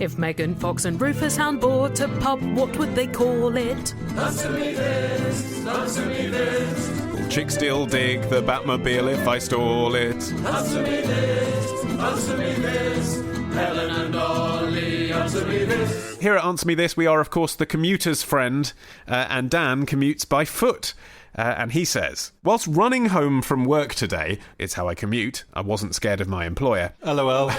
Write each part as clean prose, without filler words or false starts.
If Megan Fox and Rufus Hound bought a pub, what would they call it? Answer me this, answer me this. Will chicks still dig the Batmobile if I stole it? Answer me this. Helen and Ollie, answer me this. Here at Answer Me This, we are, of course, the commuter's friend, and Dan commutes by foot. And he says, whilst running home from work today, it's how I commute, I wasn't scared of my employer. LOL.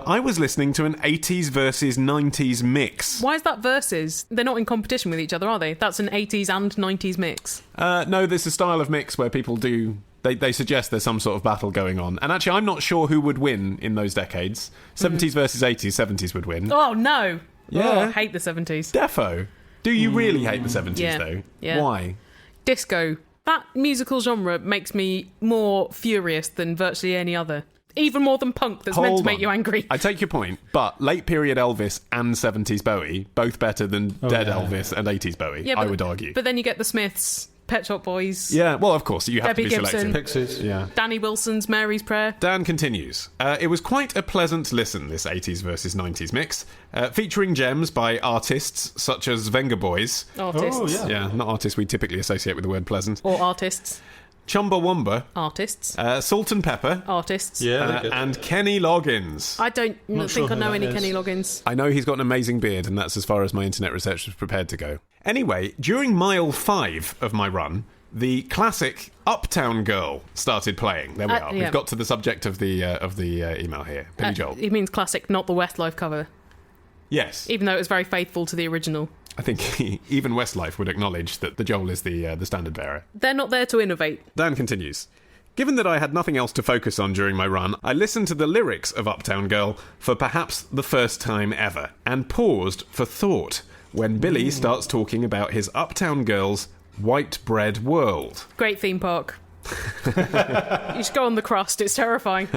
I was listening to an 80s versus 90s mix. Why is that versus? They're not in competition with each other, are they? That's an 80s and 90s mix. No, there's a style of mix where people do... They suggest there's some sort of battle going on. And actually, I'm not sure who would win in those decades. 70s versus 80s, 70s would win. Oh, no. Yeah. Oh, I hate the 70s. Defo. Do you really hate the 70s, though? Yeah. Why? Disco. That musical genre makes me more furious than virtually any other. Even more than punk that's meant to make you angry. I take your point, but late period Elvis and 70s Bowie, both better than dead Elvis and 80s Bowie, I would argue. But then you get the Smiths, Pet Shop Boys. Yeah, well, of course, you have Debbie to be Gibson, selective. Pixies. Yeah. Danny Wilson's Mary's Prayer. Dan continues. It was quite a pleasant listen, this 80s versus 90s mix, featuring gems by artists such as Venga Boys. Artists. Oh, yeah. Yeah, not artists we typically associate with the word pleasant. Or artists. Chumbawamba. Artists. Salt and Pepper. Artists. Yeah, and Kenny Loggins. I don't think I know any is. Kenny Loggins. I know he's got an amazing beard, and that's as far as my internet research was prepared to go. Anyway, during mile 5 of my run, the classic Uptown Girl started playing. There we are. Yeah. We've got to the subject of the email here. Billy Joel. He means classic, not the Westlife cover. Yes. Even though it was very faithful to the original. I think even Westlife would acknowledge that the Joel is the standard bearer. They're not there to innovate. Dan continues. Given that I had nothing else to focus on during my run, I listened to the lyrics of Uptown Girl for perhaps the first time ever, and paused for thought when Billy starts talking about his Uptown Girl's white bread world. Great theme park. You should go on the crust, it's terrifying.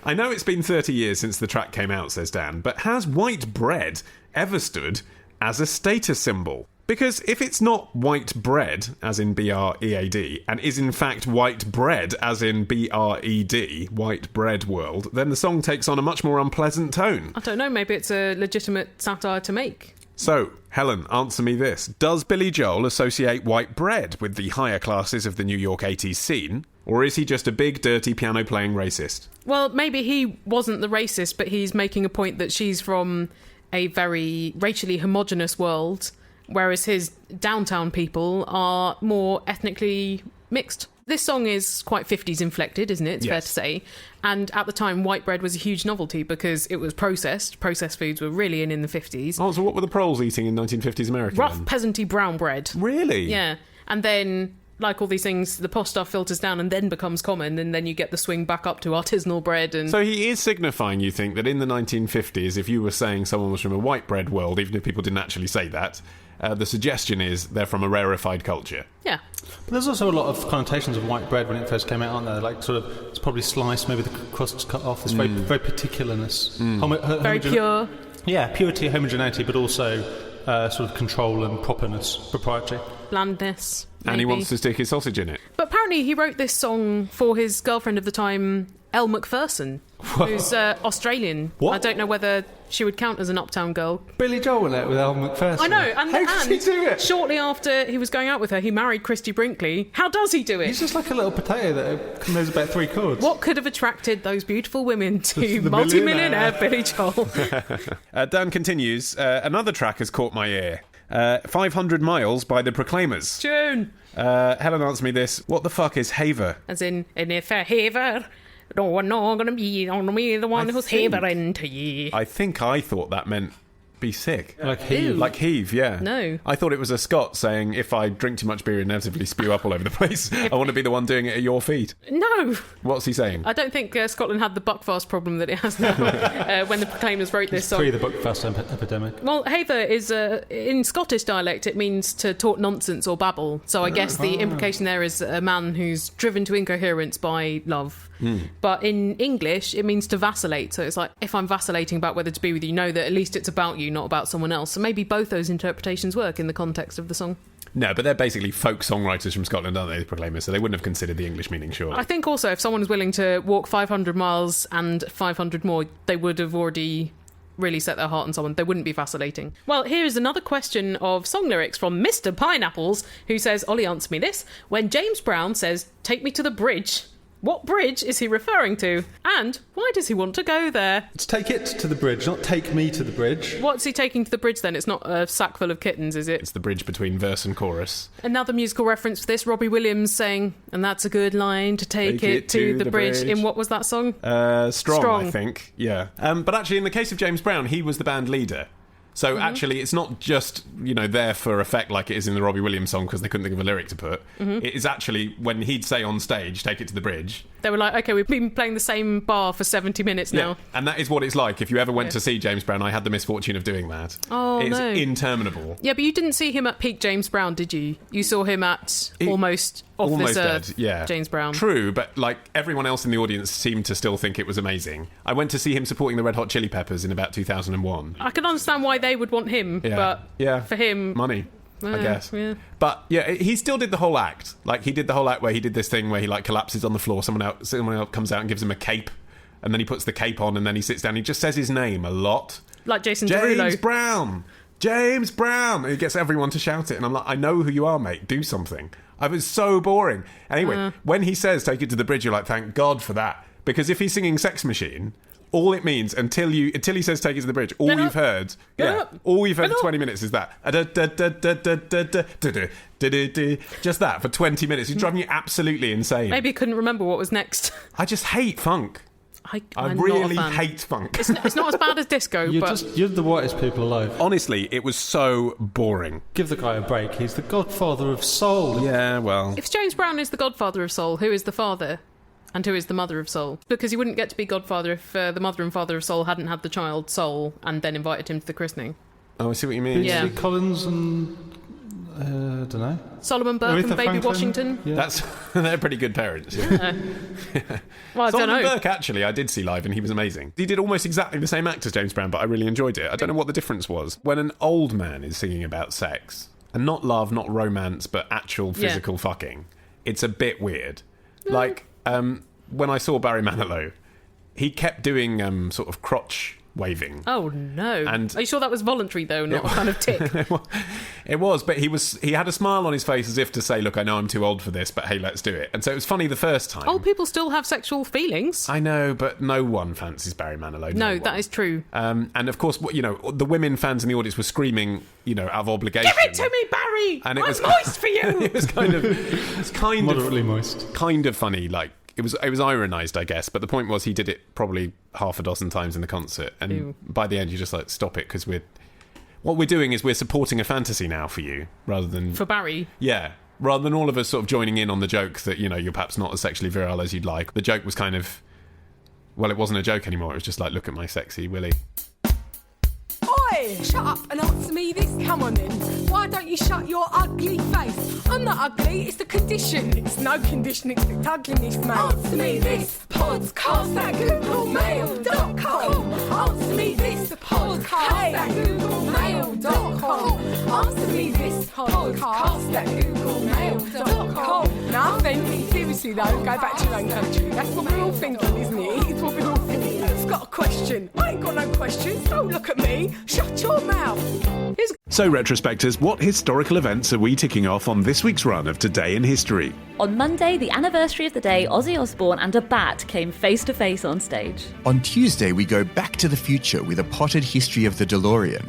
I know it's been 30 years since the track came out, says Dan, but has white bread ever stood as a status symbol? Because if it's not white bread, as in B-R-E-A-D, and is in fact white bread, as in B-R-E-D, white bread world, then the song takes on a much more unpleasant tone. I don't know, maybe it's a legitimate satire to make. So, Helen, answer me this. Does Billy Joel associate white bread with the higher classes of the New York 80s scene? Or is he just a big, dirty, piano-playing racist? Well, maybe he wasn't the racist, but he's making a point that she's from a very racially homogenous world, whereas his downtown people are more ethnically mixed. This song is quite 50s inflected, isn't it? It's fair to say. And at the time, white bread was a huge novelty because it was processed. Processed foods were really in the 50s. Oh, so what were the proles eating in 1950s America? Rough, then? peasanty brown bread. Really? Yeah. And then, like all these things, the posh stuff filters down and then becomes common, and then you get the swing back up to artisanal bread. And So he is signifying, you think, that in the 1950s, if you were saying someone was from a white bread world, even if people didn't actually say that, the suggestion is they're from a rarefied culture. yeah. But there's also a lot of connotations of white bread when it first came out, aren't there? Like, sort of, it's probably sliced, maybe the crust's cut off. There's very particularness. Very pure. Yeah, purity, homogeneity, but also sort of control and properness, proprietary. Blandness. And he maybe. wants to stick his sausage in it. But apparently he wrote this song for his girlfriend of the time, Elle Macpherson, who's Australian. What? I don't know whether she would count as an Uptown Girl. Billy Joel in it with Elle Macpherson. I know, and, How does he do it? shortly after he was going out with her, he married Christy Brinkley. How does he do it? He's just like a little potato that knows about 3 chords. What could have attracted those beautiful women to The multi-millionaire millionaire. Billy Joel? Dan continues, another track has caught my ear. 500 Miles by the Proclaimers. June! Helen, answer me this. What the fuck is Haver? As in, and if I haver, no one not gonna be on me the one who's havering to ye. I think I thought that meant be sick. Like heave. Like heave, yeah. No. I thought it was a Scot saying, if I drink too much beer and inevitably spew up all over the place, I want to be the one doing it at your feet. No! What's he saying? I don't think Scotland had the buckfast problem that it has now when the Proclaimers wrote this song. Pre the Buckfast epidemic. Well, haver is, in Scottish dialect, it means to talk nonsense or babble. So I guess the implication there is a man who's driven to incoherence by love. But in English, it means to vacillate. So it's like, if I'm vacillating about whether to be with you, know that at least it's about you, not about someone else. So maybe both those interpretations work in the context of the song. No, but they're basically folk songwriters from Scotland, aren't they, the Proclaimers? So they wouldn't have considered the English meaning, surely. I think also if someone was willing to walk 500 miles and 500 more, they would have already really set their heart on someone, they wouldn't be vacillating. Well, here is another question of song lyrics from Mr. Pineapples, who says, Ollie, answer me this. When James Brown says, take me to the bridge, what bridge is he referring to? And why does he want to go there? It's take it to the bridge, not take me to the bridge. What's he taking to the bridge then? It's not a sack full of kittens, is it? It's the bridge between verse and chorus. Another musical reference for this, Robbie Williams saying, and that's a good line to take it to the bridge. In what was that song? Strong, I think. Yeah. But actually, in the case of James Brown, he was the band leader. So actually, it's not just, there for effect like it is in the Robbie Williams song because they couldn't think of a lyric to put. It is actually, when he'd say on stage, take it to the bridge. They were like, okay, we've been playing the same bar for 70 minutes now. And that is what it's like. If you ever went to see James Brown, I had the misfortune of doing that. Oh, it's no. interminable. Yeah, but you didn't see him at peak James Brown, did you? You saw him at almost off this earth James Brown. True, but everyone else in the audience seemed to still think it was amazing. I went to see him supporting the Red Hot Chili Peppers in about 2001. I can understand why they would want him, but for him... Money. I guess. Yeah. But he still did the whole act. He did the whole act where he did this thing where he collapses on the floor, someone else comes out and gives him a cape, and then he puts the cape on and then he sits down, he just says his name a lot. Like Jason James Derulo. Brown! James Brown! And he gets everyone to shout it, and I'm like, I know who you are, mate, do something. I was so boring. Anyway, when he says take it to the bridge, you're like, thank God for that. Because if he's singing Sex Machine, all it means until he says take it to the bridge, all you've heard for 20 minutes is that. Just that for 20 minutes. He's driving you absolutely insane. Maybe he couldn't remember what was next. I just hate funk. I really hate funk. It's not as bad as disco, You're the whitest people alive. Honestly, it was so boring. Give the guy a break. He's the godfather of soul. Yeah, well... If James Brown is the godfather of soul, who is the father? And who is the mother of soul? Because he wouldn't get to be godfather if the mother and father of soul hadn't had the child soul and then invited him to the christening. Oh, I see what you mean. Yeah. Collins and... I don't know. Solomon Burke Aretha and Baby Franklin? Washington. Yeah. They're pretty good parents. Yeah. Well, I don't know. Solomon Burke, actually, I did see live and he was amazing. He did almost exactly the same act as James Brown, but I really enjoyed it. I don't know what the difference was. When an old man is singing about sex, and not love, not romance, but actual physical fucking, it's a bit weird. When I saw Barry Manilow, he kept doing sort of crotch waving. Oh no! And are you sure that was voluntary though, not a kind of tick? It was, but he had a smile on his face as if to say, "Look, I know I'm too old for this, but hey, let's do it." And so it was funny the first time. Old people still have sexual feelings. I know, but no one fancies Barry Manilow. No, that is true. And of course, the women fans in the audience were screening, out of obligation. Give it to me, Barry! And it was moist for you. It was kind of moderately moist, kind of funny, It was ironised, I guess, but the point was he did it probably half a dozen times in the concert, and by the end you're just like, stop it, because what we're doing is we're supporting a fantasy now for you, rather than... For Barry? Yeah, rather than all of us sort of joining in on the joke that, you're perhaps not as sexually virile as you'd like. The joke was kind of... Well, it wasn't a joke anymore, it was just like, look at my sexy willy. Oi! Shut up and answer me this. Come on then. Why don't you shut your ugly face? I'm not ugly, it's the condition. It's no condition, it's the ugliness, mate. Answer me this. Podcast at googlemail.com. Answer me this. Podcast at googlemail.com. Answer me this. Podcast at googlemail.com. Nothing. Seriously though, go back to your own country. That's what we're all thinking, isn't it? It's what we're all thinking. It's got a question. I ain't got no questions. Don't look at me. Shut your mouth. So, retrospectors, what historical events are we ticking off on this week's run of Today in History? On Monday, the anniversary of the day Ozzy Osbourne and a bat came face to face on stage. On Tuesday, we go back to the future with a potted history of the DeLorean.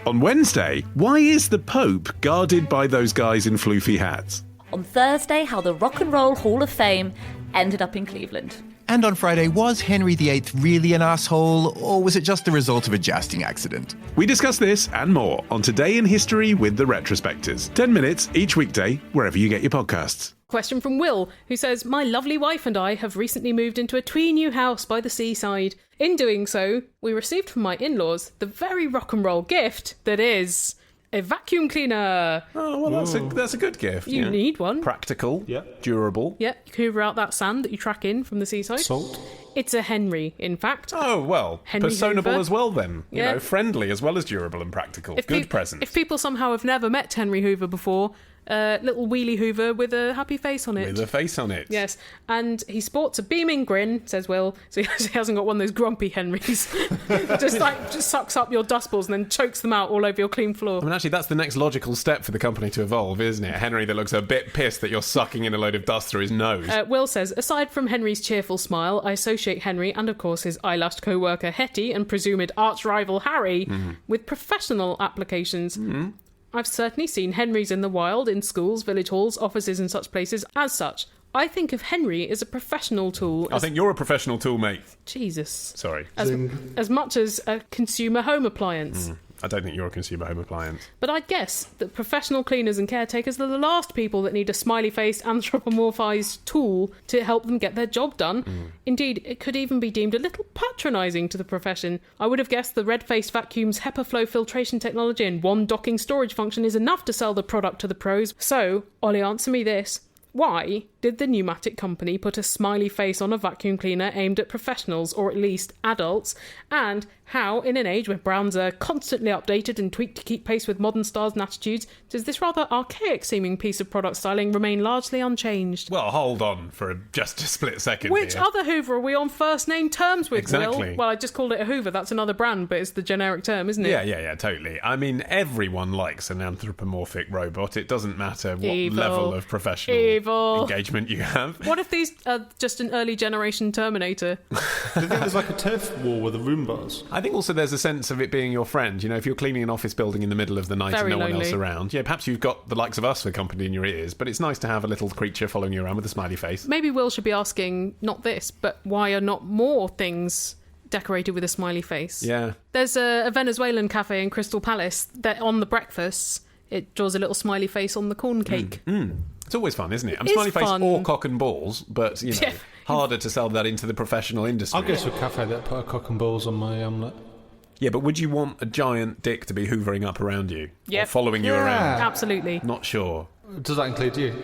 On Wednesday, why is the Pope guarded by those guys in floofy hats? On Thursday, how the Rock and Roll Hall of Fame ended up in Cleveland. And on Friday, was Henry VIII really an asshole, or was it just the result of a jousting accident? We discuss this and more on Today in History with the Retrospectors. 10 minutes each weekday, wherever you get your podcasts. Question from Will, who says, my lovely wife and I have recently moved into a twee new house by the seaside. In doing so, we received from my in-laws the very rock and roll gift that is... a vacuum cleaner. Oh, well, that's a good gift. You need one. Practical. Yeah. Durable. Yeah, you can hoover out that sand that you track in from the seaside. Salt. It's a Henry, in fact. Oh, well, Henry personable Hoover. as well then. You Yeah. know, friendly as well as durable and practical. Good present. If people somehow have never met Henry Hoover before, little wheelie Hoover with a happy face on it. With a face on it. Yes, and he sports a beaming grin, says Will, so he hasn't got one of those grumpy Henrys. just sucks up your dust balls and then chokes them out all over your clean floor. I mean, actually, that's the next logical step for the company to evolve, isn't it? Henry that looks a bit pissed that you're sucking in a load of dust through his nose. Will says, aside from Henry's cheerful smile, I associate Henry and, of course, his eyelashed co-worker Hetty and presumed arch-rival Harry with professional applications. I've certainly seen Henrys in the wild, in schools, village halls, offices and such places. As such, I think of Henry as a professional tool. I think you're a professional tool, mate. Jesus. Sorry. As much as a consumer home appliance. I don't think you're a consumer home appliance. But I'd guess that professional cleaners and caretakers are the last people that need a smiley-faced, anthropomorphised tool to help them get their job done. Indeed, it could even be deemed a little patronising to the profession. I would have guessed the red-faced vacuum's HEPA flow filtration technology and one docking storage function is enough to sell the product to the pros. So, Ollie, answer me this. Why did the pneumatic company put a smiley face on a vacuum cleaner aimed at professionals, or at least adults? And how, in an age where brands are constantly updated and tweaked to keep pace with modern styles and attitudes, does this rather archaic-seeming piece of product styling remain largely unchanged? Well, hold on for just a split second. Which here. other Hoover are we on first-name terms with, Exactly. Will? Well, I just called it a Hoover. That's another brand, but it's the generic term, isn't it? Yeah, totally. I mean, everyone likes an anthropomorphic robot. It doesn't matter what Evil. level of professional engagement you have. What if these are just an early generation Terminator? Do you think there's like a turf war with the Roombas? I think also there's a sense of it being your friend. You know, if you're cleaning an office building in the middle of the night Very and no one else lonely. around, yeah, perhaps you've got the likes of us for company in your ears, but it's nice to have a little creature following you around with a smiley face. Maybe Will should be asking, not this, but why are not more things decorated with a smiley face? Yeah. There's a Venezuelan cafe in Crystal Palace that on the breakfasts, it draws a little smiley face on the corn cake. It's always fun, isn't it? It's Smiley face fun. or cock and balls, but, you know, Yeah. harder to sell that into the professional industry. I'll go to a cafe that put a cock and balls on my omelette. Yeah, but would you want a giant dick to be hoovering up around you? Or Yep. following you Yeah. around? Absolutely. Not sure. Does that include you?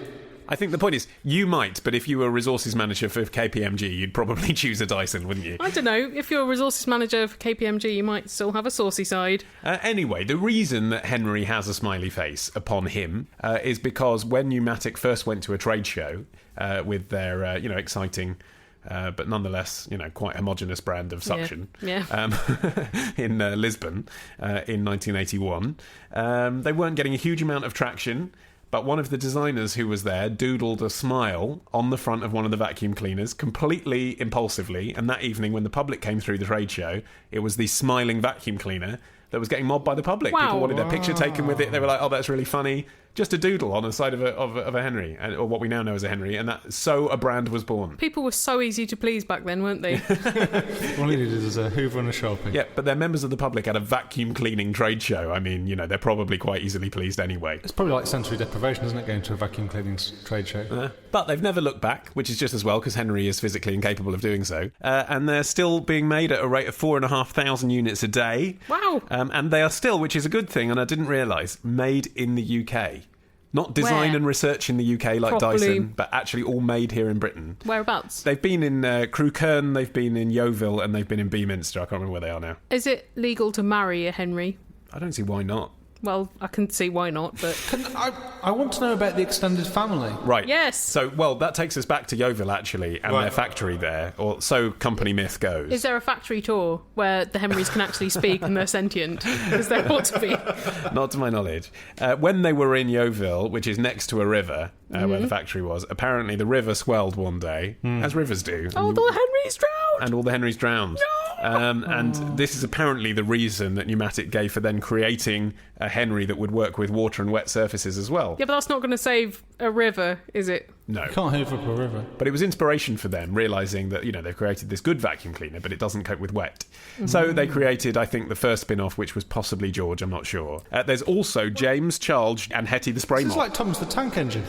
I think the point is, you might, but if you were resources manager for KPMG, you'd probably choose a Dyson, wouldn't you? I don't know. If you're a resources manager for KPMG, you might still have a saucy side. Anyway, the reason that Henry has a smiley face upon him is because when Pneumatic first went to a trade show with their, exciting... but nonetheless, quite homogenous brand of suction. Yeah. In Lisbon in 1981. They weren't getting a huge amount of traction, but one of the designers who was there doodled a smile on the front of one of the vacuum cleaners completely impulsively, and that evening when the public came through the trade show, it was the smiling vacuum cleaner that was getting mobbed by the public. Wow. People wanted a picture taken with it. They were like, oh, that's really funny. Just a doodle on the side of a Henry, or what we now know as a Henry, and so a brand was born. People were so easy to please back then, weren't they? All he needed is a Hoover and a Sharpie. Yeah, but they're members of the public at a vacuum cleaning trade show. I mean, they're probably quite easily pleased anyway. It's probably like sensory deprivation, isn't it, going to a vacuum cleaning trade show? But they've never looked back, which is just as well, because Henry is physically incapable of doing so. And they're still being made at a rate of 4,500 units a day. Wow. And they are still, which is a good thing, and I didn't realise, made in the UK. Not design Where? and research in the UK like Properly. Dyson, but actually all made here in Britain. Whereabouts? They've been in Crewkerne, they've been in Yeovil, and they've been in Beaminster. I can't remember where they are now. Is it legal to marry a Henry? I don't see why not. Well, I can see why not, but... I want to know about the extended family. Right. Yes. So, that takes us back to Yeovil, actually, and their factory there, or so company myth goes. Is there a factory tour where the Henrys can actually speak and they're sentient? Because there ought to be. Not to my knowledge. When they were in Yeovil, which is next to a river, where the factory was, apparently the river swelled one day, as rivers do. Oh, the Henrys drowned! And all the Henrys drowned. And this is apparently the reason that Pneumatic gave for then creating a Henry that would work with water and wet surfaces as well. Yeah, but that's not going to save a river, is it? No. You can't hoover up a river. But it was inspiration for them, realising that, they've created this good vacuum cleaner, but it doesn't cope with wet. So they created, I think, the first spin-off, which was possibly George, I'm not sure. There's also James, Charles and Hetty the Spray This is Mop. like Thomas the Tank Engine.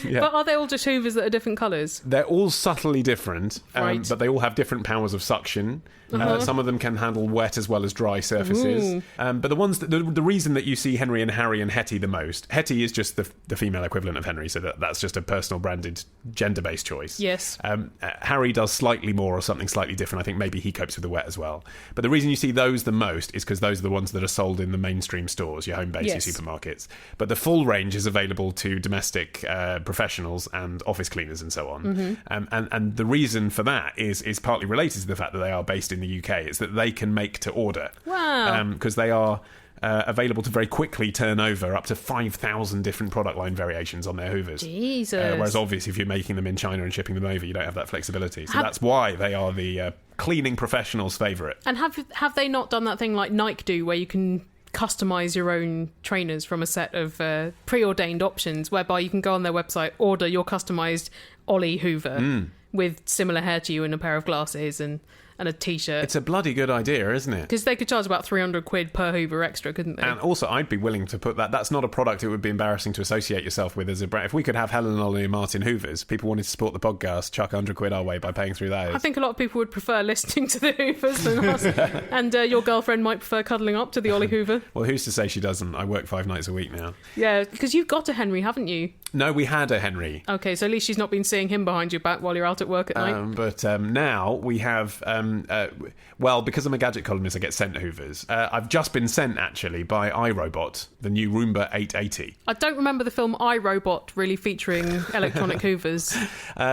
Yeah. But are they all just Hoovers that are different colours? They're all subtly different, Right. but they all have different powers of suction. Some of them can handle wet as well as dry surfaces. But the ones that, the reason that you see Henry and Harry and Hetty the most, Hetty is just the female equivalent of Henry, so that's just a personal branded gender-based choice. Yes. Harry does slightly more or something slightly different. I think maybe he copes with the wet as well. But the reason you see those the most is because those are the ones that are sold in the mainstream stores, your home base, Yes. your supermarkets. But the full range is available to domestic professionals and office cleaners and so on. And the reason for that is partly related to the fact that they are based in the UK. It's that they can make to order. Wow. Because they are available to very quickly turn over up to 5,000 different product line variations on their Hoovers. Jesus. Whereas obviously if you're making them in China and shipping them over, you don't have that flexibility. So that's why they are the cleaning professionals' favourite. And have they not done that thing like Nike do, where you can customise your own trainers from a set of preordained options, whereby you can go on their website, order your customised Ollie Hoover with similar hair to you and a pair of glasses and a t-shirt. It's a bloody good idea, isn't it? Because they could charge about 300 quid per Hoover extra, couldn't they? And also, I'd be willing to put that. That's not a product it would be embarrassing to associate yourself with as a brand. If we could have Helen, Ollie and Martin Hoovers, people wanted to support the podcast, chuck 100 quid our way by paying through those. I think a lot of people would prefer listening to the Hoovers than us. And your girlfriend might prefer cuddling up to the Ollie Hoover. Well, who's to say she doesn't? I work 5 nights a week now. Yeah, because you've got a Henry, haven't you? No, we had a Henry. Okay, so at least she's not been seeing him behind your back while you're out at work at night. But now we have... well, because I'm a gadget columnist, I get sent Hoovers. I've just been sent, actually, by iRobot, the new Roomba 880. I don't remember the film iRobot really featuring electronic Hoovers.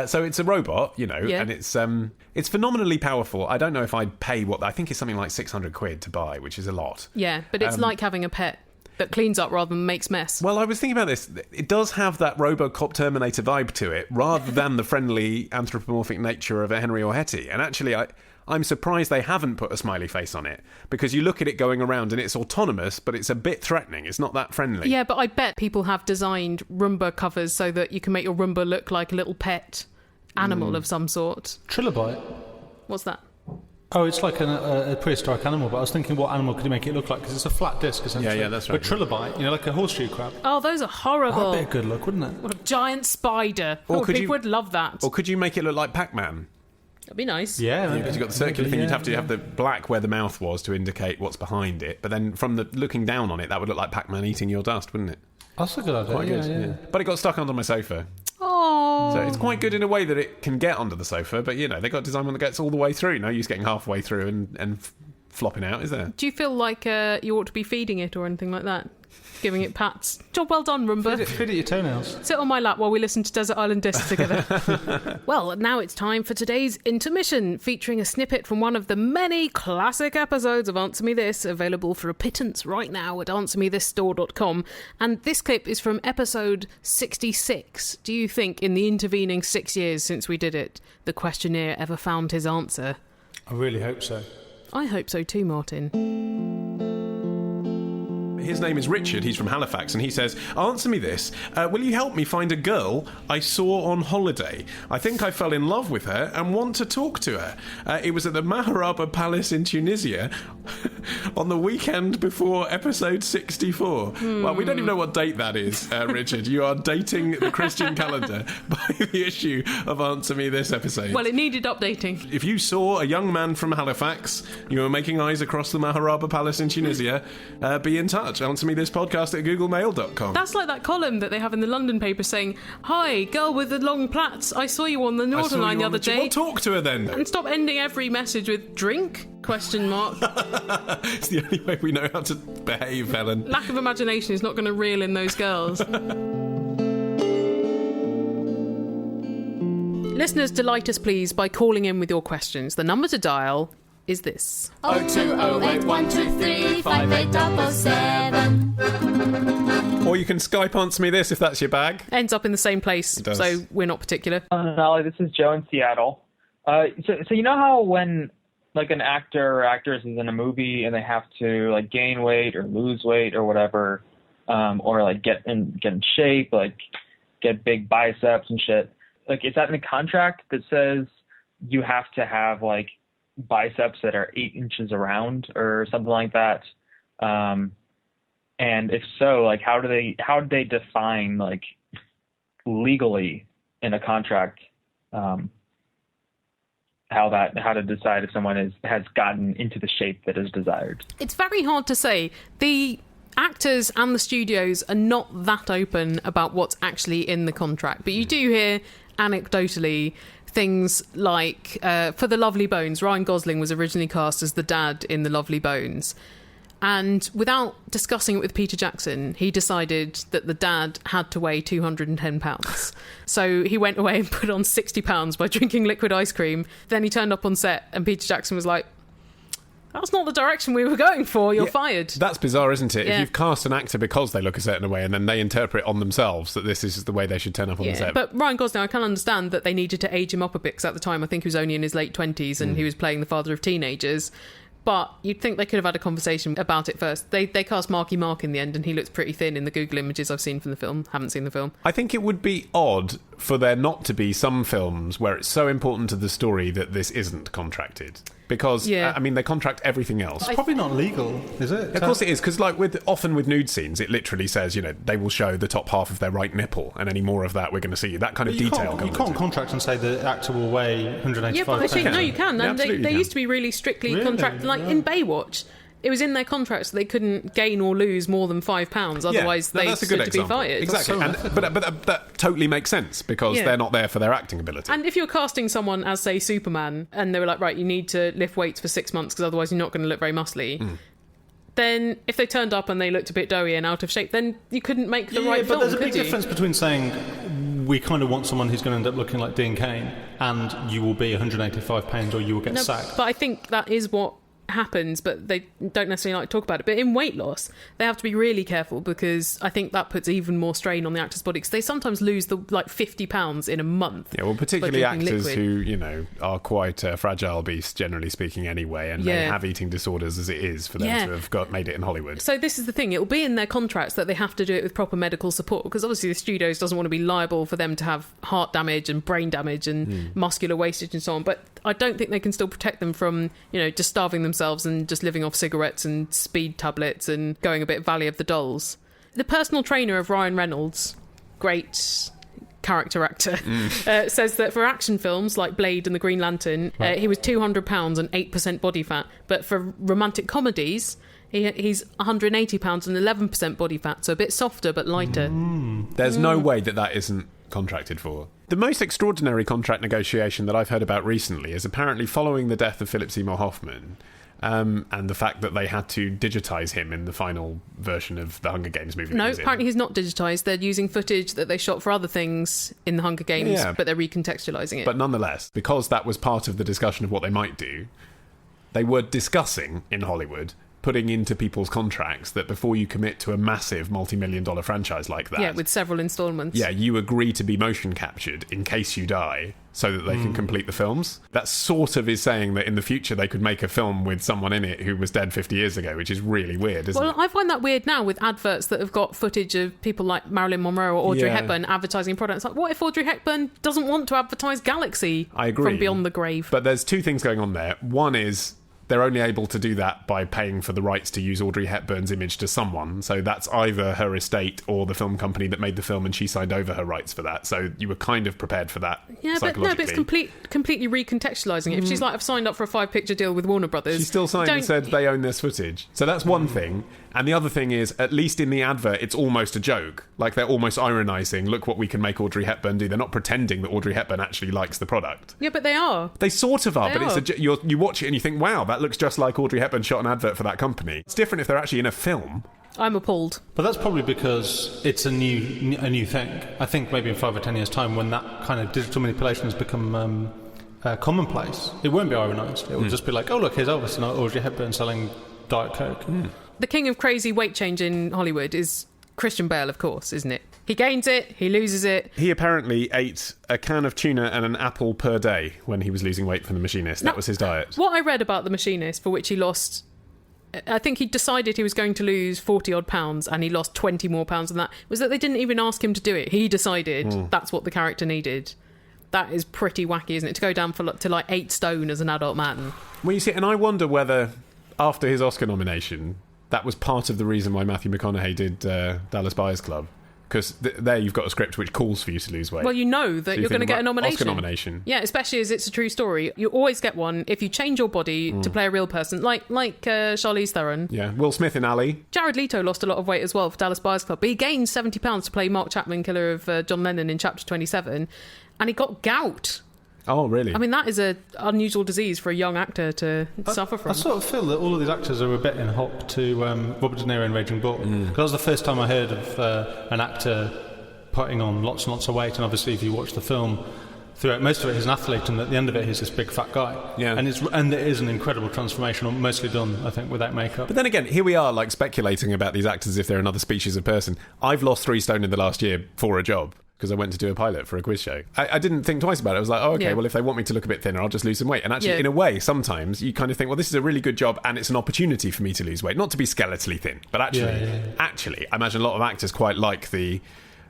So it's a robot, you know, Yeah. and it's phenomenally powerful. I don't know if I'd pay what... I think it's something like 600 quid to buy, which is a lot. Yeah, but it's like having a pet that cleans up rather than makes mess. Well, I was thinking about this. It does have that RoboCop Terminator vibe to it, rather than the friendly anthropomorphic nature of a Henry or Hetty. And actually, I'm surprised they haven't put a smiley face on it, because you look at it going around and it's autonomous, but it's a bit threatening. It's not that friendly. Yeah, but I bet people have designed Roomba covers so that you can make your Roomba look like a little pet animal of some sort. Trilobite. What's that? Oh, it's like a prehistoric animal, but I was thinking what animal could you make it look like? Because it's a flat disc, essentially. Yeah, that's right. But trilobite, like a horseshoe crab. Oh, those are horrible. That'd be a good look, wouldn't it? What a giant spider. Or could people you- would love that. Or could you make it look like Pac-Man? That'd be nice. Yeah. Because you've got the circular thing, you'd have to have the black where the mouth was to indicate what's behind it. But then from the looking down on it, that would look like Pac-Man eating your dust, wouldn't it? That's a good idea. Quite good, yeah. But it got stuck under my sofa. Oh. So it's quite good in a way that it can get under the sofa, but they got a design one that gets all the way through. No use getting halfway through and flopping out, is there? Do you feel like you ought to be feeding it or anything like that? Giving it pats? Job well done, Roomba. Feed it your toenails. Sit on my lap while we listen to Desert Island Discs together. Well, now it's time for today's intermission, featuring a snippet from one of the many classic episodes of Answer Me This, available for a pittance right now at answermethisstore.com. And this clip is from episode 66. Do you think in the intervening 6 years since we did it, the questionnaire ever found his answer? I really hope so. I hope so too, Martin. His name is Richard, he's from Halifax, and he says, answer me this, will you help me find a girl I saw on holiday? I think I fell in love with her and want to talk to her. It was at the Maharaba Palace in Tunisia on the weekend before episode 64. Well, we don't even know what date that is, Richard. You are dating the Christian calendar by the issue of Answer Me This episode. Well, it needed updating. If you saw a young man from Halifax, you were making eyes across the Maharaba Palace in Tunisia, be in touch. Answer me this podcast at googlemail.com. That's like that column that they have in the London paper saying, hi, girl with the long plaits, I saw you on the Northern Line the other day. Well, talk to her then. And stop ending every message with drink? ? It's the only way we know how to behave, Helen. Lack of imagination is not going to reel in those girls. Listeners, delight us please by calling in with your questions. The number to dial is this. 02081235877. Or you can Skype Answer Me This if that's your bag. Ends up in the same place, It does. so we're not particular. Nolly, this is Joe in Seattle. So you know how when like an actor or actress is in a movie and they have to like gain weight or lose weight or whatever, or like get in shape, like get big biceps and shit. Like, is that in the contract that says you have to have like biceps that are 8 inches around or something like that? And if so, like how do they define like legally in a contract how to decide if someone has gotten into the shape that is desired. It's very hard to say. The actors and the studios are not that open about what's actually in the contract, but you do hear anecdotally things like for The Lovely Bones, Ryan Gosling was originally cast as the dad in The Lovely Bones, and without discussing it with Peter Jackson, he decided that the dad had to weigh 210 pounds. So he went away and put on 60 pounds by drinking liquid ice cream. Then he turned up on set and Peter Jackson was like, that's not the direction we were going for, you're fired. That's bizarre, isn't it? Yeah. If you've cast an actor because they look a certain way and then they interpret on themselves that this is the way they should turn up on the set. But Ryan Gosling, I can understand that they needed to age him up a bit, because at the time I think he was only in his late 20s and he was playing the father of teenagers. But you'd think they could have had a conversation about it first. They cast Marky Mark in the end, and he looks pretty thin in the Google images I've seen from the film. Haven't seen the film. I think it would be odd for there not to be some films where it's so important to the story that this isn't contracted. Because, I mean, they contract everything else. It's probably not legal, is it? Of course it is, because like often with nude scenes, it literally says, they will show the top half of their right nipple, and any more of that we're going to see. That kind of detail. You can't contract and say the actor will weigh 185 Yeah, but I think, no, you can. Yeah, And they used to be really strictly contracted. Like in Baywatch, it was in their contracts that they couldn't gain or lose more than £5, otherwise they stood to be fired. Exactly, but that totally makes sense, because they're not there for their acting ability. And if you're casting someone as, say, Superman, and they were like, right, you need to lift weights for 6 months because otherwise you're not going to look very muscly, then if they turned up and they looked a bit doughy and out of shape, then you couldn't make the right film, but there's a big difference between saying we kind of want someone who's going to end up looking like Dean Cain and you will be 185 pounds or you will get sacked. But I think that is what happens, but they don't necessarily like to talk about it. But in weight loss, they have to be really careful, because I think that puts even more strain on the actor's body, because they sometimes lose 50 pounds in a month. Yeah, well, particularly actors liquid. who are quite fragile beasts, generally speaking, anyway, and they have eating disorders as it is for them to have made it in Hollywood. So this is the thing, it'll be in their contracts that they have to do it with proper medical support, because obviously the studios doesn't want to be liable for them to have heart damage and brain damage and muscular wastage and so on. But I don't think they can still protect them from, just starving themselves and just living off cigarettes and speed tablets and going a bit Valley of the Dolls. The personal trainer of Ryan Reynolds, great character actor, says that for action films like Blade and The Green Lantern, he was £200 and 8% body fat. But for romantic comedies, he's £180 and 11% body fat, so a bit softer but lighter. There's no way that isn't contracted for. The most extraordinary contract negotiation that I've heard about recently is apparently following the death of Philip Seymour Hoffman, and the fact that they had to digitise him in the final version of the Hunger Games movie. No, apparently he's not digitised. They're using footage that they shot for other things in the Hunger Games, but they're recontextualising it. But nonetheless, because that was part of the discussion of what they might do, they were discussing in Hollywood putting into people's contracts that before you commit to a massive multi-million-dollar franchise like that, with several instalments, you agree to be motion captured in case you die, so that they can complete the films. That sort of is saying that in the future they could make a film with someone in it who was dead 50 years ago, which is really weird, isn't it? I find that weird now with adverts that have got footage of people like Marilyn Monroe or Audrey Hepburn advertising products. Like, what if Audrey Hepburn doesn't want to advertise Galaxy from Beyond the Grave? But there's two things going on there. One is they're only able to do that by paying for the rights to use Audrey Hepburn's image to someone. So that's either her estate or the film company that made the film, and she signed over her rights for that. So you were kind of prepared for that. Yeah, but it's completely recontextualising it. If she's like, I've signed up for a 5-picture deal with Warner Brothers, she still signed and said they own this footage. So that's one thing. And the other thing is, at least in the advert, it's almost a joke. Like, they're almost ironising, look what we can make Audrey Hepburn do. They're not pretending that Audrey Hepburn actually likes the product. Yeah, but they are. They sort of are, you watch it and you think, wow, that looks just like Audrey Hepburn shot an advert for that company. It's different if they're actually in a film. I'm appalled. But that's probably because it's a new thing. I think maybe in 5 or 10 years' time, when that kind of digital manipulation has become commonplace, it won't be ironised. It will just be like, oh, look, here's Elvis and Audrey Hepburn selling Diet Coke. The king of crazy weight change in Hollywood is Christian Bale, of course, isn't it? He gains it, he loses it. He apparently ate a can of tuna and an apple per day when he was losing weight for The Machinist. That was his diet. What I read about The Machinist, for which he lost, I think he decided he was going to lose 40-odd pounds and he lost 20 more pounds than that, was that they didn't even ask him to do it. He decided that's what the character needed. That is pretty wacky, isn't it? To go down to like 8 stone as an adult man. Well, you see, and I wonder whether, after his Oscar nomination, that was part of the reason why Matthew McConaughey did Dallas Buyers Club, Because there you've got a script which calls for you to lose weight. Well, you know that you're going to get a nomination. Oscar nomination. Yeah, especially as it's a true story. You always get one if you change your body to play a real person, like Charlize Theron. Yeah, Will Smith in Ali. Jared Leto lost a lot of weight as well for Dallas Buyers Club, but he gained 70 pounds to play Mark Chapman, killer of John Lennon in Chapter 27, and he got gout. Oh, really? I mean, that is an unusual disease for a young actor to suffer from. I sort of feel that all of these actors are a bit in hock to Robert De Niro in Raging Bull. Because that was the first time I heard of an actor putting on lots and lots of weight, and obviously if you watch the film, throughout most of it he's an athlete, and at the end of it he's this big fat guy. Yeah. And it is an incredible transformation, mostly done, I think, without makeup. But then again, here we are, like, speculating about these actors as if they're another species of person. I've lost 3 stone in the last year for a job, because I went to do a pilot for a quiz show. I didn't think twice about it. I was like, oh, okay, well, if they want me to look a bit thinner, I'll just lose some weight. And actually, in a way, sometimes you kind of think, well, this is a really good job and it's an opportunity for me to lose weight. Not to be skeletally thin, but actually, I imagine a lot of actors quite like the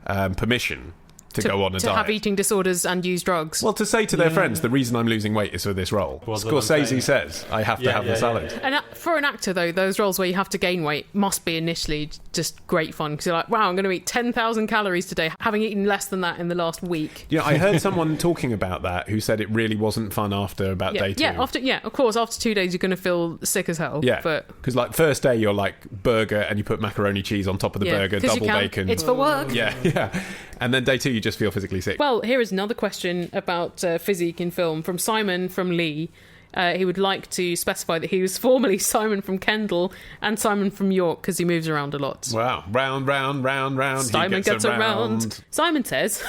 permission to go on a diet. To have eating disorders and use drugs. Well, to say to their friends, the reason I'm losing weight is for this role. Scorsese says, I have to have the salad. And for an actor, though, those roles where you have to gain weight must be initially just great fun, because you're like, wow, I'm going to eat 10,000 calories today, having eaten less than that in the last week. Yeah, I heard someone talking about that who said it really wasn't fun after about day 2. Of course, after 2 days, you're going to feel sick as hell. Yeah, but because like first day, you're like burger and you put macaroni cheese on top of the burger, double bacon. It's for work. Yeah. And then day 2, you just feel physically sick. Well, here is another question about physique in film from Simon from Lee. He would like to specify that he was formerly Simon from Kendall and Simon from York, because he moves around a lot. Wow. Round. Simon gets around. Simon says,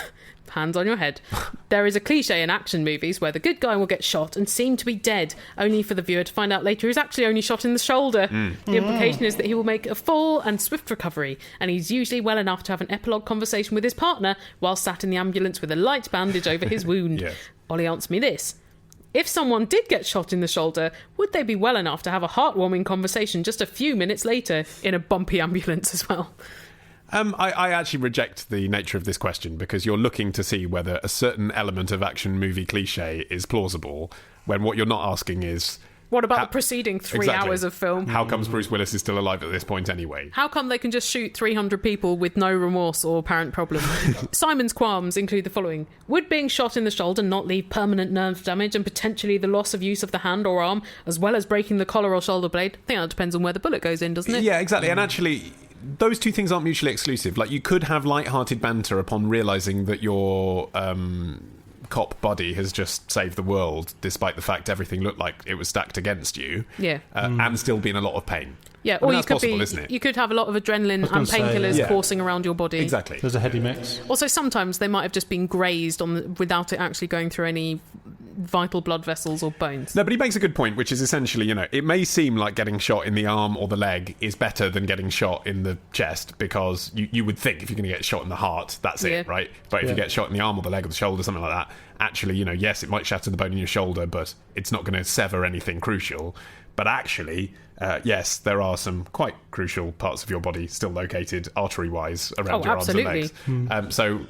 hands on your head, there is a cliche in action movies where the good guy will get shot and seem to be dead, only for the viewer to find out later he's actually only shot in the shoulder. The implication is that he will make a full and swift recovery, and he's usually well enough to have an epilogue conversation with his partner while sat in the ambulance with a light bandage over his wound. Yes. Ollie, answer me this. If someone did get shot in the shoulder, would they be well enough to have a heartwarming conversation just a few minutes later in a bumpy ambulance as well? I actually reject the nature of this question, because you're looking to see whether a certain element of action movie cliche is plausible, when what you're not asking is... What about the preceding 3 hours of film? How comes Bruce Willis is still alive at this point anyway? How come they can just shoot 300 people with no remorse or apparent problem? Simon's qualms include the following. Would being shot in the shoulder not leave permanent nerve damage and potentially the loss of use of the hand or arm, as well as breaking the collar or shoulder blade? I think that depends on where the bullet goes in, doesn't it? Yeah, exactly. And actually, those two things aren't mutually exclusive. Like, you could have light-hearted banter upon realising that your cop buddy has just saved the world, despite the fact everything looked like it was stacked against you. Yeah. And still be in a lot of pain. Yeah, I mean, or that's possible, isn't it? You could have a lot of adrenaline and painkillers coursing around your body. Exactly. There's a heady mix. Also, sometimes they might have just been grazed without it actually going through any vital blood vessels or bones. No, but he makes a good point, which is essentially, it may seem like getting shot in the arm or the leg is better than getting shot in the chest, because you would think if you're going to get shot in the heart, that's it, right? But if you get shot in the arm or the leg or the shoulder, something like that, actually, yes, it might shatter the bone in your shoulder, but it's not going to sever anything crucial. But actually, yes, there are some quite crucial parts of your body still located artery-wise around your arms and legs. So,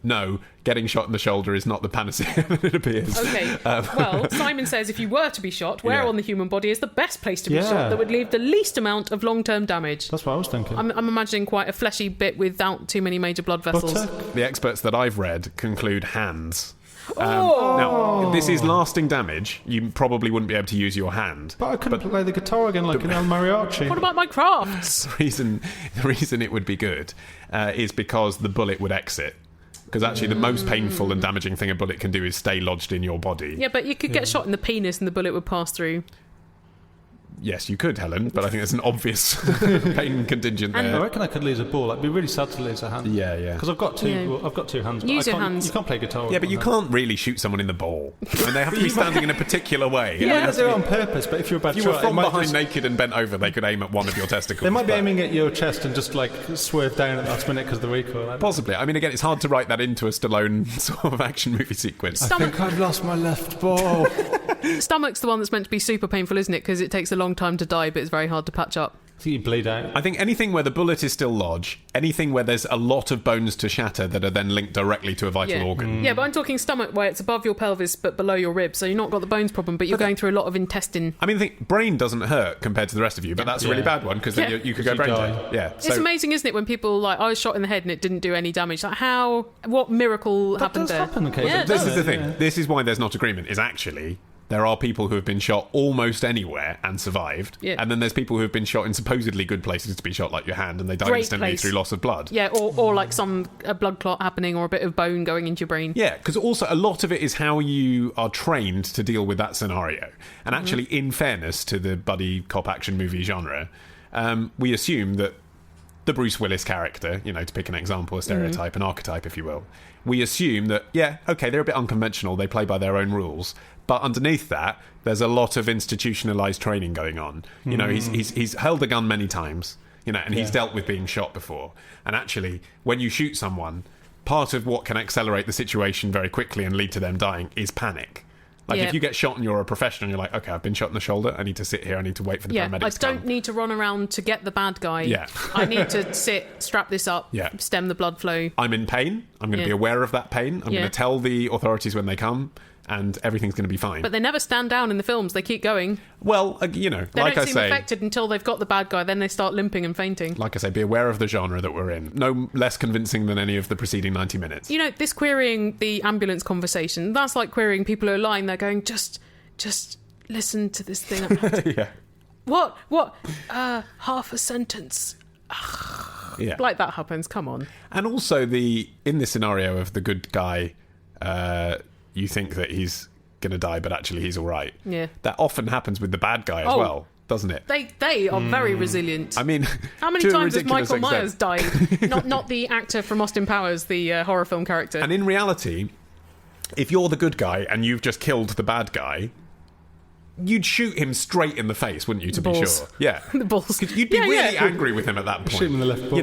no, getting shot in the shoulder is not the panacea that it appears. Okay, well, Simon says if you were to be shot, where on the human body is the best place to be shot that would leave the least amount of long-term damage? That's what I was thinking. I'm imagining quite a fleshy bit without too many major blood vessels. The experts that I've read conclude hands. Now, this is lasting damage. You probably wouldn't be able to use your hand. But I couldn't play the guitar again like in El Mariachi. What about my crafts? The reason it would be good is because the bullet would exit. Because actually the most painful and damaging thing a bullet can do is stay lodged in your body. Yeah, but you could get shot in the penis and the bullet would pass through. Yes, you could, Helen, but I think there's an obvious pain contingent there. I reckon I could lose a ball. It'd be really sad to lose a hand. Yeah. Because I've got two hands. Use your hands. You can't play guitar. Yeah, but you can't really shoot someone in the ball. I mean, they have to be standing in a particular way. Yeah, they do it on purpose, but if you're a bad shot... If you were from behind naked and bent over, they could aim at one of your testicles. They might be aiming at your chest and just, swerve down at the last minute because of the recoil. Possibly. I mean, again, it's hard to write that into a Stallone sort of action movie sequence. I think I've lost my left ball. Stomach's the one that's meant to be super painful, isn't it? Because it takes a long time to die, but it's very hard to patch up. You bleed out. I think anything where the bullet is still lodged, anything where there's a lot of bones to shatter that are then linked directly to a vital organ. Yeah, but I'm talking stomach where it's above your pelvis but below your ribs, so you've not got the bones problem, but you're going through a lot of intestine. I mean, I think brain doesn't hurt compared to the rest of you, but that's a really bad one because then you could go brain dead. Yeah, it's amazing, isn't it, when people like, I was shot in the head and it didn't do any damage. Like, what miracle happened there? Happen occasionally. This is the thing. This is why there's not agreement. Is actually. There are people who have been shot almost anywhere and survived. Yeah. And then there's people who have been shot in supposedly good places to be shot, like your hand, and they die instantly through loss of blood. Yeah, or like a blood clot happening or a bit of bone going into your brain. Yeah, because also a lot of it is how you are trained to deal with that scenario. And actually, in fairness to the buddy cop action movie genre, we assume that the Bruce Willis character, to pick an example, a stereotype, an archetype, if you will, we assume that, they're a bit unconventional, they play by their own rules. But underneath that, there's a lot of institutionalized training going on. He's held a gun many times, and he's dealt with being shot before. And actually, when you shoot someone, part of what can accelerate the situation very quickly and lead to them dying is panic. If you get shot and you're a professional, you're like, okay, I've been shot in the shoulder, I need to sit here, I need to wait for the paramedics to come. I don't need to run around to get the bad guy. Yeah. I need to sit, strap this up, stem the blood flow. I'm in pain, I'm going to be aware of that pain, I'm going to tell the authorities when they come, and everything's going to be fine. But they never stand down in the films. They keep going. Well, they don't seem affected until they've got the bad guy. Then they start limping and fainting. Like I say, be aware of the genre that we're in. No less convincing than any of the preceding 90 minutes. This querying the ambulance conversation, that's like querying people who are lying there going, just listen to this thing. Yeah. What? Half a sentence. Yeah. Like that happens. Come on. And also in this scenario of the good guy, you think that he's going to die, but actually he's all right. Yeah. That often happens with the bad guy as well, doesn't it? They are very resilient. I mean, how many times has Michael Myers died? not the actor from Austin Powers, the horror film character. And in reality, if you're the good guy and you've just killed the bad guy, you'd shoot him straight in the face, wouldn't you, to be sure? Yeah. The balls. You'd be really angry with him at that point. Shoot him in the left ball.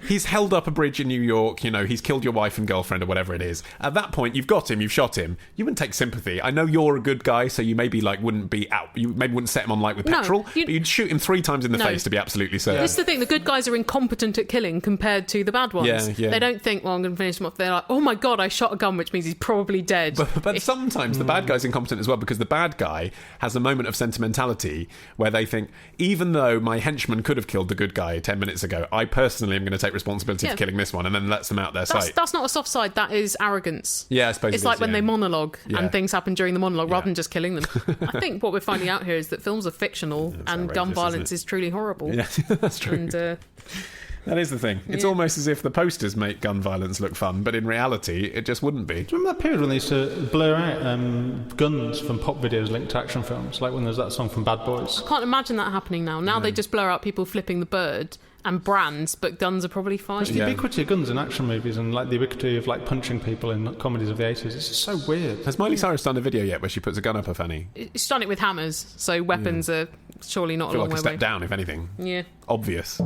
He's held up a bridge in New York, he's killed your wife and girlfriend or whatever it is. At that point, you've got him, you've shot him. You wouldn't take sympathy. I know you're a good guy, so you maybe wouldn't be out. You maybe wouldn't set him on light with petrol, but you'd shoot him 3 times in the face to be absolutely certain. This is the thing. The good guys are incompetent at killing compared to the bad ones. Yeah. They don't think, well, I'm going to finish him off. They're like, oh my God, I shot a gun, which means he's probably dead. But sometimes the bad guy's incompetent as well, because the bad guy has a moment of sentimentality where they think, even though my henchman could have killed the good guy 10 minutes ago, I personally am going to take responsibility for killing this one, and then lets them out their sight. That's not a soft side, that is arrogance. Yeah, I suppose it's like when they monologue and things happen during the monologue rather than just killing them. I think what we're finding out here is that films are fictional and gun violence is truly horrible. Yeah, that's true. And, that is the thing. It's almost as if the posters make gun violence look fun, but in reality, it just wouldn't be. Do you remember that period when they used to blur out guns from pop videos linked to action films? Like when there's that song from Bad Boys. I can't imagine that happening now. Now they just blur out people flipping the bird and brands, but guns are probably fine. It's the ubiquity of guns in action movies and the ubiquity of punching people in comedies of the 80s. It's just so weird. Has Miley Cyrus done a video yet where she puts a gun up her fanny? She's done it with hammers, so weapons are surely not a long way away. A step down, if anything. Yeah. Obvious.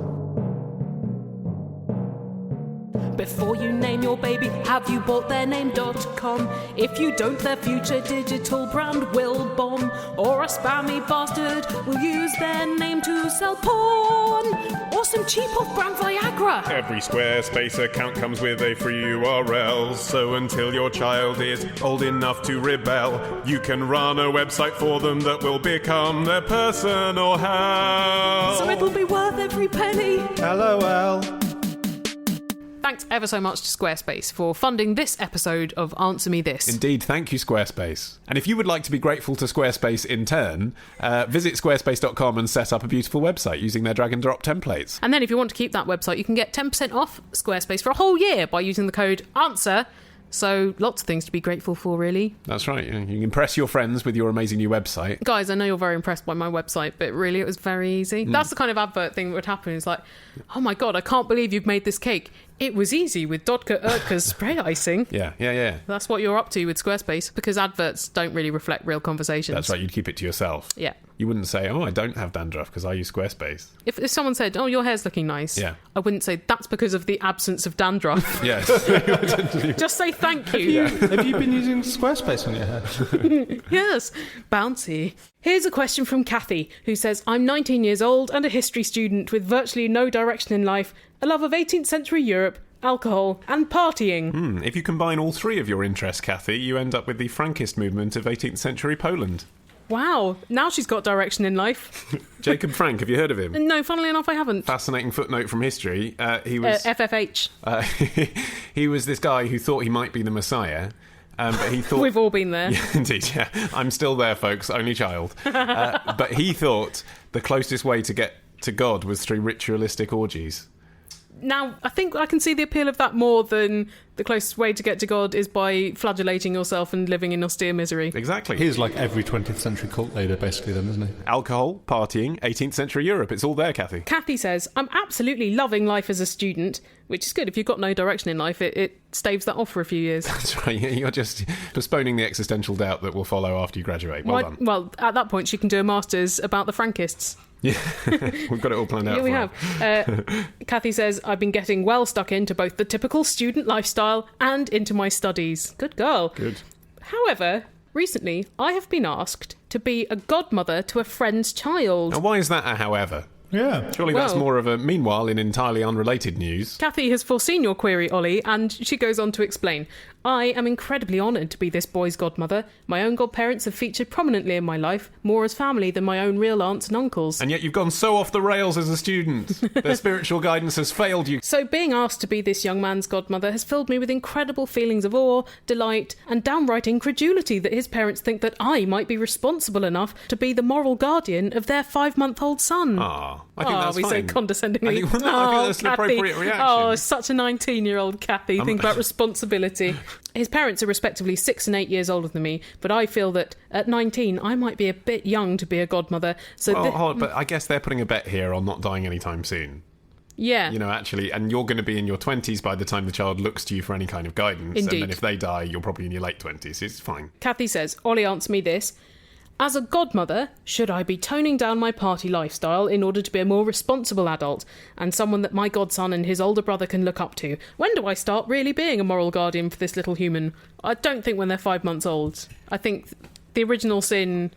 Before you name your baby, have you bought their name.com? If you don't, their future digital brand will bomb. Or a spammy bastard will use their name to sell porn. Or some cheap off-brand Viagra. Every Squarespace account comes with a free URL, so until your child is old enough to rebel, you can run a website for them that will become their personal hell. So it'll be worth every penny. LOL. Thanks ever so much to Squarespace for funding this episode of Answer Me This. Indeed, thank you, Squarespace. And if you would like to be grateful to Squarespace in turn, visit squarespace.com and set up a beautiful website using their drag and drop templates. And then if you want to keep that website, you can get 10% off Squarespace for a whole year by using the code ANSWER. So lots of things to be grateful for, really. That's right. You can impress your friends with your amazing new website. Guys, I know you're very impressed by my website, but really it was very easy. That's the kind of advert thing that would happen. It's like, oh my God, I can't believe you've made this cake. It was easy with Dodka Urtka's spray icing. Yeah. That's what you're up to with Squarespace, because adverts don't really reflect real conversations. That's right, you'd keep it to yourself. Yeah. You wouldn't say, I don't have dandruff because I use Squarespace. If someone said, your hair's looking nice, Yeah. I wouldn't say, that's because of the absence of dandruff. Yes. Just say thank you. Have you been using Squarespace on your hair? Yes. Bouncy. Here's a question from Kathy, who says, I'm 19 years old and a history student with virtually no direction in life, a love of 18th century Europe, alcohol, and partying. If you combine all three of your interests, Kathy, you end up with the Frankist movement of 18th century Poland. Wow, now she's got direction in life. Jacob Frank, have you heard of him? No, funnily enough, I haven't. Fascinating footnote from history. He was FFH. he was this guy who thought he might be the Messiah. But he thought... We've all been there. Yeah, indeed, yeah. I'm still there, folks. Only child. But he thought the closest way to get to God was through ritualistic orgies. Now, I think I can see the appeal of that more than the closest way to get to God is by flagellating yourself and living in austere misery. Exactly. He's like every 20th century cult leader, basically, then, isn't he? Alcohol, partying, 18th century Europe. It's all there, Kathy. Kathy says, I'm absolutely loving life as a student, which is good. If you've got no direction in life, it staves that off for a few years. That's right. You're just postponing the existential doubt that will follow after you graduate. Well done. Well, at that point, she can do a master's about the Frankists. Yeah, we've got it all planned out. Yeah, we have. Kathy says, I've been getting well stuck into both the typical student lifestyle and into my studies. Good girl. Good. However, recently I have been asked to be a godmother to a friend's child. Now, why is that a however? Yeah. Surely that's more of a... Meanwhile, in entirely unrelated news... Kathy has foreseen your query, Ollie, and she goes on to explain. I am incredibly honoured to be this boy's godmother. My own godparents have featured prominently in my life, more as family than my own real aunts and uncles. And yet you've gone so off the rails as a student. Their spiritual guidance has failed you. So being asked to be this young man's godmother has filled me with incredible feelings of awe, delight, and downright incredulity that his parents think that I might be responsible enough to be the moral guardian of their 5-month-old son. I think that's we fine. say condescendingly. I think that's an appropriate reaction. Oh, such a 19-year-old Kathy. Think about responsibility. His parents are respectively 6 and 8 years older than me, but I feel that at 19 I might be a bit young to be a godmother. So but I guess they're putting a bet here on not dying anytime soon. Yeah. You know, actually, and you're going to be in your 20s by the time the child looks to you for any kind of guidance. Indeed. And then if they die, you're probably in your late 20s. It's fine. Kathy says, Ollie, answer me this. As a godmother, should I be toning down my party lifestyle in order to be a more responsible adult and someone that my godson and his older brother can look up to? When do I start really being a moral guardian for this little human? I don't think when they're 5 months old. I think the original sin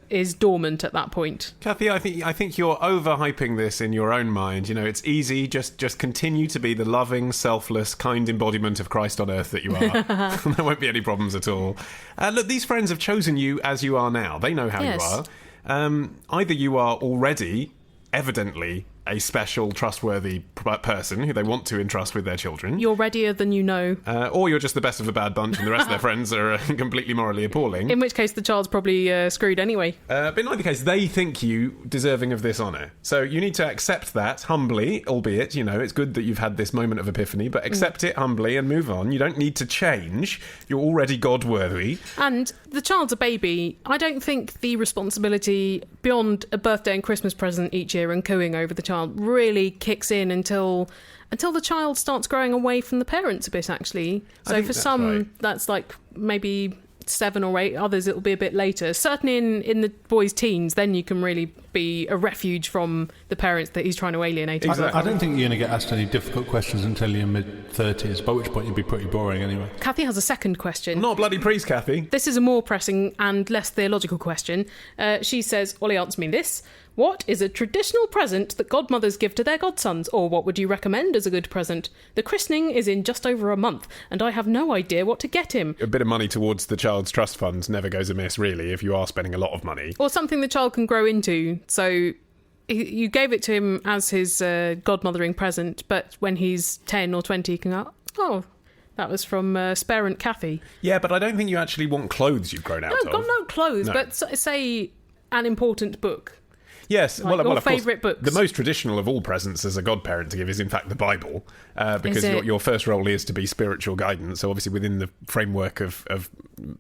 is dormant at that point. Kathy, I think you're overhyping this in your own mind. You know, it's easy. Just continue to be the loving, selfless, kind embodiment of Christ on earth that you are. There won't be any problems at all. Look, these friends have chosen you as you are now. They know how you are. Either you are already, evidently, a special, trustworthy person who they want to entrust with their children. You're readier than you know. Or you're just the best of a bad bunch and the rest of their friends are completely morally appalling. In which case the child's probably screwed anyway. But in either case, they think you deserving of this honour. So you need to accept that humbly, albeit, you know, it's good that you've had this moment of epiphany, but accept it humbly and move on. You don't need to change. You're already God-worthy. And the child's a baby. I don't think the responsibility beyond a birthday and Christmas present each year and cooing over the child really kicks in until the child starts growing away from the parents a bit, actually. So for some, that's like maybe 7 or 8. Others, it'll be a bit later. Certainly in the boy's teens, then you can really be a refuge from the parents that he's trying to alienate. Exactly. I don't think you're going to get asked any difficult questions until you're mid-30s, by which point you'd be pretty boring anyway. Kathy has a second question. I'm not a bloody priest, Kathy. This is a more pressing and less theological question. She says, Ollie, answer me this. What is a traditional present that godmothers give to their godsons, or what would you recommend as a good present? The christening is in just over a month, and I have no idea what to get him. A bit of money towards the child's trust fund never goes amiss, really, if you are spending a lot of money. Or something the child can grow into. So you gave it to him as his godmothering present, but when he's 10 or 20, he can go, oh, that was from Sparent Kathy. Yeah, but I don't think you actually want clothes you've grown out of. No, got no clothes, No. but say an important book. Yes, Like your of course, favourite books. the most traditional of all presents as a godparent to give is in fact the Bible, because your first role is to be spiritual guidance. So obviously within the framework of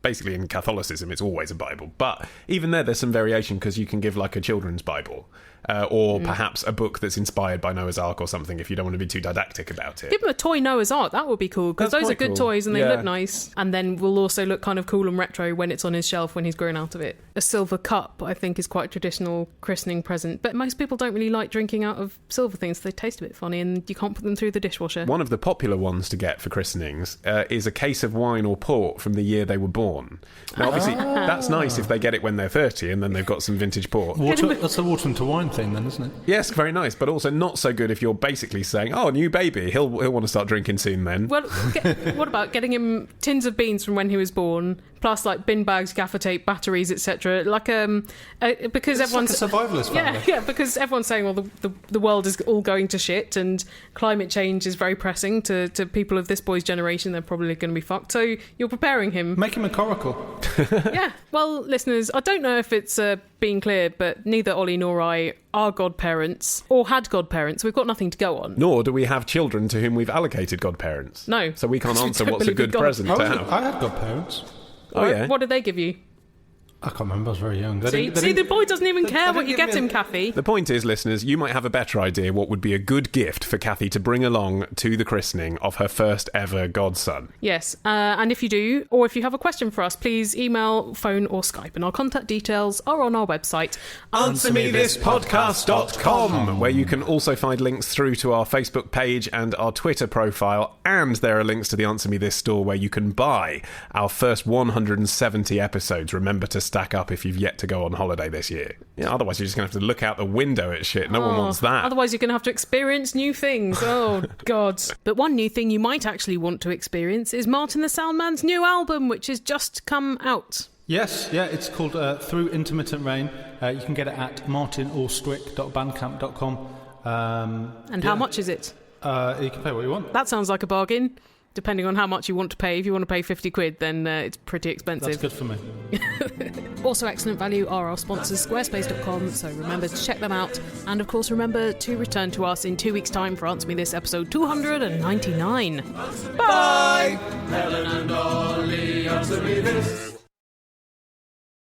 basically in Catholicism, it's always a Bible. But even there's some variation because you can give like a children's Bible. or perhaps a book that's inspired by Noah's Ark or something, if you don't want to be too didactic about it. Give him a toy Noah's Ark. That would be cool, because That's those are quite good cool. toys and they Yeah. look nice. And then will also look kind of cool and retro when it's on his shelf when he's grown out of it. A silver cup, I think, is quite a traditional christening present. But most people don't really like drinking out of silver things. They taste a bit funny and you can't put them through the dishwasher. One of the popular ones to get for christenings is a case of wine or port from the year they were born. Now, obviously, that's nice if they get it when they're 30 and then they've got some vintage port. That's the water into wine thing then, isn't it? Yes, very nice, but also not so good if you're basically saying, oh, new baby, he'll want to start drinking soon then. Well, what about getting him tins of beans from when he was born, plus like bin bags, gaffer tape, batteries, etc. Like because It's everyone's like a survivalist family. yeah, because everyone's saying, well, the world is all going to shit and climate change is very pressing to people of this boy's generation. They're probably going to be fucked. So you're preparing him. Make him a coracle. Yeah. Well, listeners, I don't know if it's being clear, but neither Ollie nor I are godparents or had godparents. We've got nothing to go on. Nor do we have children to whom we've allocated godparents. No. So we can't We answer don't what's a believe in good God. present to have. I had godparents. Oh, yeah. What did they give you? I can't remember, I was very young. See, the boy doesn't even care what you get him, Kathy. The point is, listeners, you might have a better idea what would be a good gift for Kathy to bring along to the christening of her first ever godson. Yes, and if you do, or if you have a question for us, please email, phone or Skype, and our contact details are on our website, AnswerMeThisPodcast.com, where you can also find links through to our Facebook page and our Twitter profile, and there are links to the Answer Me This store where you can buy our first 170 episodes. Remember to stack up if you've yet to go on holiday this year. Yeah, otherwise you're just going to have to look out the window at shit. No one wants that. Otherwise you're going to have to experience new things. Oh, God. But one new thing you might actually want to experience is Martin the Soundman's new album, which has just come out. Yes, yeah, it's called Through Intermittent Rain. You can get it at martinallstrick.bandcamp.com. And how much is it? You can pay what you want. That sounds like a bargain, depending on how much you want to pay. If you want to pay 50 quid, then it's pretty expensive. That's good for me. Also excellent value are our sponsors, squarespace.com, so remember to check them out. And of course, remember to return to us in 2 weeks' time for Answer Me This, episode 299. Bye! Helen and Ollie, answer me this.